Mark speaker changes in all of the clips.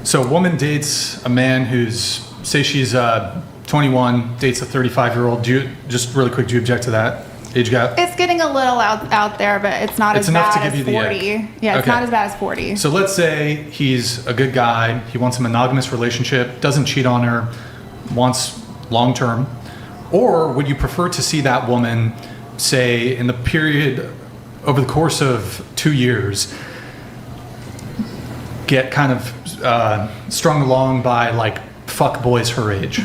Speaker 1: So a woman dates a man who's, say she's 21, dates a 35-year-old. Just really quick, do you object to that age gap?
Speaker 2: It's getting a little out there, but it's not as
Speaker 1: enough
Speaker 2: bad
Speaker 1: to give
Speaker 2: as
Speaker 1: you the
Speaker 2: 40.
Speaker 1: ick.
Speaker 2: Yeah, it's
Speaker 1: Okay.
Speaker 2: not as bad as 40.
Speaker 1: So let's say he's a good guy. He wants a monogamous relationship, doesn't cheat on her, wants long-term. Or would you prefer to see that woman, say, in the period over the course of 2 years, get kind of strung along by like fuck boys her age?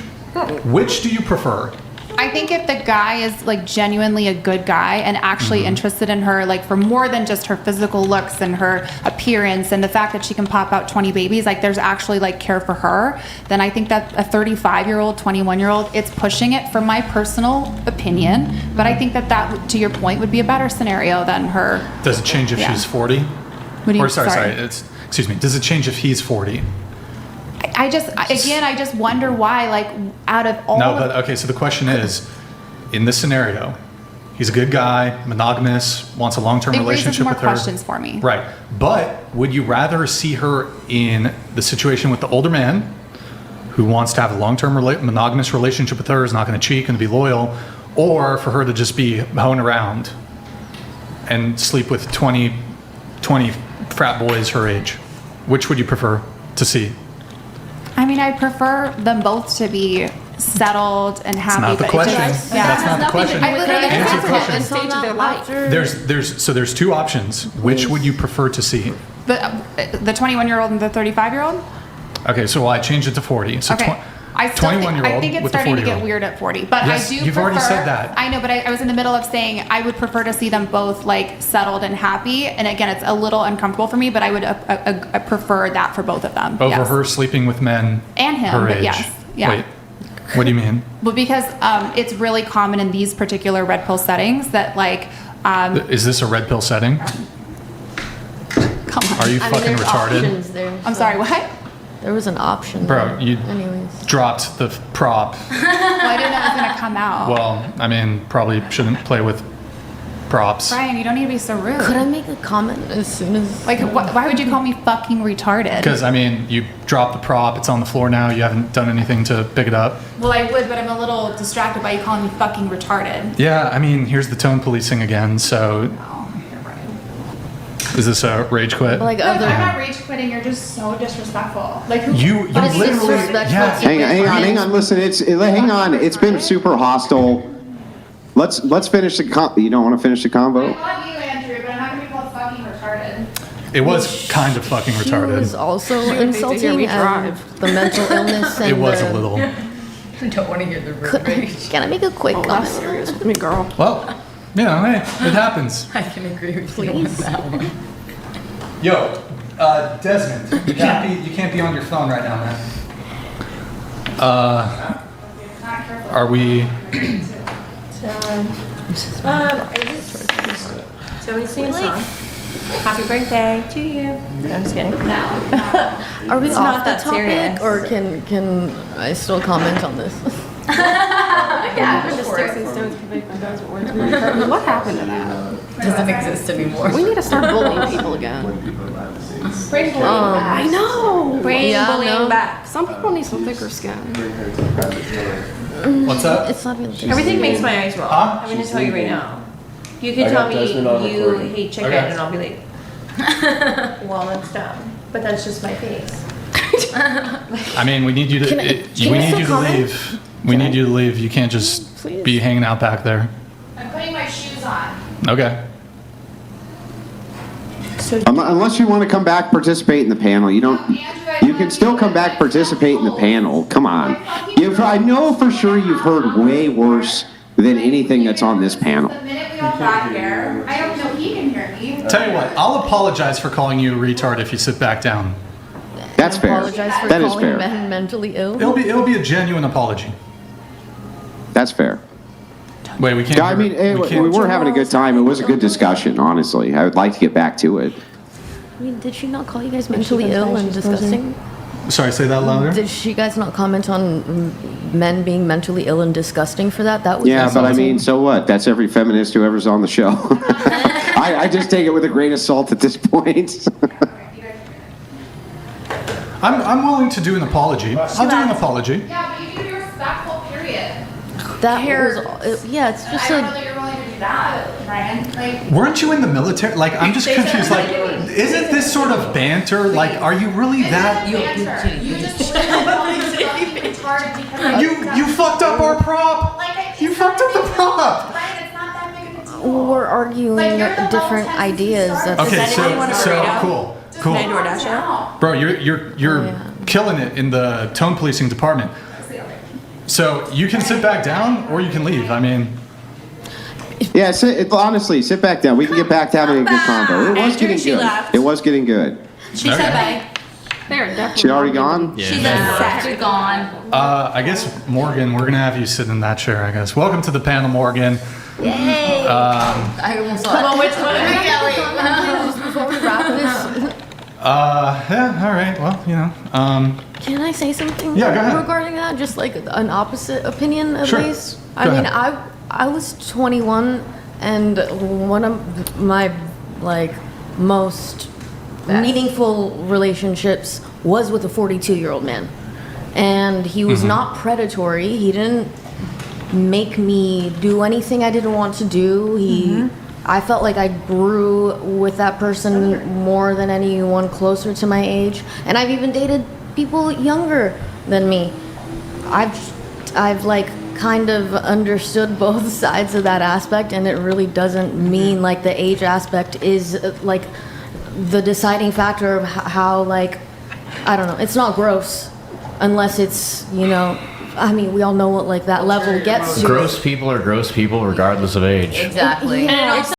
Speaker 1: Which do you prefer?
Speaker 2: I think if the guy is like genuinely a good guy and actually interested in her, like for more than just her physical looks and her appearance and the fact that she can pop out 20 babies, like there's actually like care for her, then I think that a 35-year-old, 21-year-old, it's pushing it from my personal opinion. But I think that to your point, would be a better scenario than her.
Speaker 1: Does it change if
Speaker 2: Yeah.
Speaker 1: she's 40?
Speaker 2: What do you,
Speaker 1: Or sorry. Excuse me. Does it change if he's 40?
Speaker 2: I just wonder why, like, out of all.
Speaker 1: No, but okay. So the question is, in this scenario, he's a good guy, monogamous, wants a long-term relationship
Speaker 2: more
Speaker 1: with her.
Speaker 2: questions for me.
Speaker 1: Right. But would you rather see her in the situation with the older man, who wants to have a long-term monogamous relationship with her, is not going to cheat, going to be loyal, or for her to just be hoeing around and sleep with 20 frat boys her age? Which would you prefer to see?
Speaker 2: I mean, I prefer them both to be settled and happy.
Speaker 1: Not the
Speaker 2: but
Speaker 1: question.
Speaker 2: It just,
Speaker 1: That's not the question.
Speaker 2: I literally
Speaker 1: Answer the question.
Speaker 3: Stage of their life.
Speaker 1: There's two options. Which would you prefer to see?
Speaker 2: the 21-year-old and the 35-year-old.
Speaker 1: Okay, so I changed it to 40. So
Speaker 2: Okay. I still think,
Speaker 1: 21-year-old
Speaker 2: I think it's
Speaker 1: with the
Speaker 2: starting to
Speaker 1: 40-year-old.
Speaker 2: get weird at 40. But
Speaker 1: Yes,
Speaker 2: I do
Speaker 1: you've
Speaker 2: prefer,
Speaker 1: already said that.
Speaker 2: I know, but I was in the middle of saying I would prefer to see them both like settled and happy. And again, it's a little uncomfortable for me, but I would prefer that for both of them.
Speaker 1: Over
Speaker 2: yes.
Speaker 1: her sleeping with men
Speaker 2: And him,
Speaker 1: her
Speaker 2: but
Speaker 1: age.
Speaker 2: yes. Yeah.
Speaker 1: Wait, what do you mean?
Speaker 2: Well, because it's really common in these particular red pill settings that like.
Speaker 1: Is this a red pill setting?
Speaker 2: Come on.
Speaker 1: Are you fucking
Speaker 3: there's
Speaker 1: retarded?
Speaker 3: options there,
Speaker 2: I'm
Speaker 3: so-
Speaker 2: sorry, what?
Speaker 3: There was an option.
Speaker 1: Bro,
Speaker 3: there.
Speaker 1: you
Speaker 3: Anyways.
Speaker 1: dropped the prop.
Speaker 2: Well, I didn't know it was going to come out.
Speaker 1: Well, I mean, probably shouldn't play with props.
Speaker 2: Brian, you don't need to be so rude.
Speaker 3: Could I make a comment as soon as...
Speaker 2: Like, why would you call me fucking retarded?
Speaker 1: Because, I mean, you dropped the prop. It's on the floor now. You haven't done anything to pick it up.
Speaker 2: Well, I would, but I'm a little distracted by you calling me fucking retarded.
Speaker 1: Yeah, I mean, here's the tone policing again. So,
Speaker 2: Oh, you're right.
Speaker 1: is this a rage quit?
Speaker 3: Like
Speaker 2: Look,
Speaker 3: other...
Speaker 2: I'm not rage quitting. You're just so disrespectful. Like, who?
Speaker 1: You
Speaker 3: But it's
Speaker 1: literally,
Speaker 3: disrespectful.
Speaker 1: yeah.
Speaker 4: Hang on. Listen, hang on. It's been super hostile. Let's finish the You don't want to finish the
Speaker 2: I
Speaker 4: convo?
Speaker 2: love you, Andrew, but I'm not going to be called fucking retarded.
Speaker 1: It was kind of fucking
Speaker 3: She was
Speaker 1: retarded.
Speaker 3: also
Speaker 5: hear me
Speaker 3: insulting and
Speaker 5: drive.
Speaker 3: the mental illness and
Speaker 1: It was
Speaker 3: the...
Speaker 1: a little.
Speaker 5: I don't want to hear the road rage.
Speaker 3: Can I make a quick
Speaker 5: Oh,
Speaker 3: comment?
Speaker 5: that's serious with me, girl.
Speaker 1: Well, you know, hey, it happens.
Speaker 5: I can agree with you on that one.
Speaker 1: Yo, Desmond, you can't be on your phone right now, man. Are we?
Speaker 5: So we sing a song. Happy birthday to you. I'm just kidding.
Speaker 3: Are we
Speaker 5: It's
Speaker 3: off
Speaker 5: not
Speaker 3: the
Speaker 5: that
Speaker 3: topic,
Speaker 5: serious.
Speaker 3: or can I still comment on this?
Speaker 5: Yeah,
Speaker 6: The sticks and stones convict the does words. What happened to that?
Speaker 5: doesn't exist anymore.
Speaker 6: We need to start bullying people again.
Speaker 2: Bring bullying
Speaker 6: I
Speaker 2: back.
Speaker 6: know.
Speaker 5: Bring
Speaker 3: Yeah,
Speaker 5: bullying
Speaker 3: no.
Speaker 5: back.
Speaker 6: Some people need some thicker skin.
Speaker 1: What's up?
Speaker 3: It's not even...
Speaker 5: Everything makes my eyes roll.
Speaker 1: Huh?
Speaker 5: I'm going to tell you right now. You can
Speaker 7: I
Speaker 5: tell
Speaker 7: got
Speaker 5: me
Speaker 7: Desmond on
Speaker 5: you
Speaker 7: recording.
Speaker 5: hate chicken
Speaker 1: Okay.
Speaker 5: and I'll be like, well, that's dumb. But that's just my face.
Speaker 1: I mean, we need you to.
Speaker 3: Can I-
Speaker 1: we
Speaker 3: can I
Speaker 1: need
Speaker 3: still
Speaker 1: you to
Speaker 3: comment?
Speaker 1: leave. We need you to leave. You can't just
Speaker 3: Please.
Speaker 1: be hanging out back there.
Speaker 2: I'm putting my shoes on.
Speaker 1: Okay.
Speaker 4: Unless you want to come back, participate in the panel. You don't. You can still come back, participate in the panel. Come on. I know for sure you've heard way worse than anything that's on this panel.
Speaker 2: The minute we all got here, I don't know he can hear me.
Speaker 1: Tell you what, I'll apologize for calling you a retard if you sit back down.
Speaker 4: That's fair.
Speaker 3: Apologize for
Speaker 4: That is
Speaker 3: calling
Speaker 4: fair.
Speaker 3: men mentally ill.
Speaker 1: It'll be a genuine apology.
Speaker 4: That's fair.
Speaker 1: Wait, we can't.
Speaker 4: Yeah, I mean, we were having a good time. It was a good discussion, honestly. I would like to get back to it.
Speaker 3: I mean, did she not call you guys mentally ill and disgusting?
Speaker 1: Sorry, say that louder.
Speaker 3: Did she guys not comment on men being mentally ill and disgusting for that? That was
Speaker 4: Yeah, but I
Speaker 3: insulting.
Speaker 4: mean, so what? That's every feminist who ever's on the show. I just take it with a grain of salt at this point.
Speaker 1: I'm willing to do an apology. I'll do an apology.
Speaker 2: Yeah, but you can be respectful, period.
Speaker 3: That was, yeah, it's just
Speaker 2: I don't know
Speaker 3: like,
Speaker 2: that you're willing to do that, Ryan. Like,
Speaker 1: Weren't you in the military? Like, I'm just confused. Like, isn't this sort of banter? Like, are you really that?
Speaker 2: you just retarded because
Speaker 1: You fucked up our prop. You fucked up the prop.
Speaker 2: Ryan, it's not that big of a deal.
Speaker 3: we're arguing
Speaker 2: Like, you're the
Speaker 3: different
Speaker 2: level 10
Speaker 3: ideas. That's
Speaker 1: Okay,
Speaker 5: Does anyone want a
Speaker 1: so
Speaker 5: burrito?
Speaker 1: cool.
Speaker 5: Can I DoorDash it?
Speaker 1: Bro, you're
Speaker 3: yeah.
Speaker 1: killing it in the tone policing department. So you can sit back down or you can leave. I mean,
Speaker 4: Yeah, honestly, sit back down. We can get back to having a good combo. It was
Speaker 5: Andrew,
Speaker 4: getting
Speaker 5: she
Speaker 4: good.
Speaker 5: left.
Speaker 4: It was getting good.
Speaker 5: She
Speaker 1: Okay.
Speaker 5: said bye.
Speaker 6: They're definitely.
Speaker 4: She already gone?
Speaker 5: She's upset. She's gone.
Speaker 1: I guess Morgan, we're gonna have you sit in that chair. I guess. Welcome to the panel, Morgan.
Speaker 3: Yay!
Speaker 5: I almost saw it.
Speaker 6: Well, which one are we
Speaker 3: Before we wrap this,
Speaker 1: Yeah. All right. Well, you know.
Speaker 3: can I say something
Speaker 1: Yeah, go ahead.
Speaker 3: regarding that? Just like an opposite opinion, at
Speaker 1: Sure.
Speaker 3: least.
Speaker 1: Go
Speaker 3: I mean,
Speaker 1: ahead.
Speaker 3: I was 21, and one of my like most meaningful relationships was with a 42-year-old man, and he was not predatory. He didn't make me do anything I didn't want to do. I felt like I grew with that person more than anyone closer to my age, and I've even dated people younger than me. I've like kind of understood both sides of that aspect, and it really doesn't mean like the age aspect is like the deciding factor of how like, I don't know, it's not gross unless it's, you know, I mean, we all know what like that level gets to.
Speaker 7: Gross people are gross people regardless of age.
Speaker 5: Exactly.
Speaker 3: Yeah.
Speaker 5: And it also